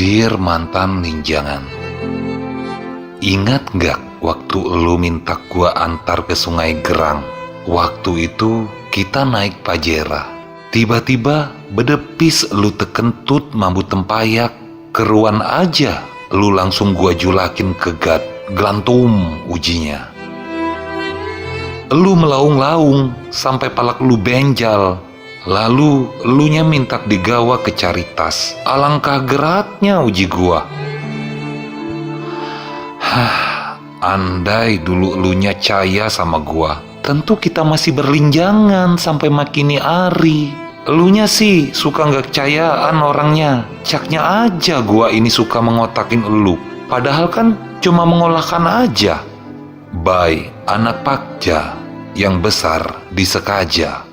Dear mantan linjangan, ingat gak waktu lu minta gua antar ke Sungai Gerang? Waktu itu kita naik Pajero. Tiba-tiba bedepis lu tekentut mambu tempayak. Keruan aja lu langsung gua julakin ke gat gelantum ujinya. Lu melaung-laung sampai palak lu benjal. Lalu elunya minta digawa ke Caritas. Alangkah geratnya uji gua. Andai dulu elunya caya sama gua, tentu kita masih berlinjangan sampai makini hari. Elunya sih suka gak kecayaan orangnya. Caknya aja gua ini suka mengotakin elu. Padahal kan cuma mengolahkan aja. Bye, anak Pakja yang besar di Sekaja.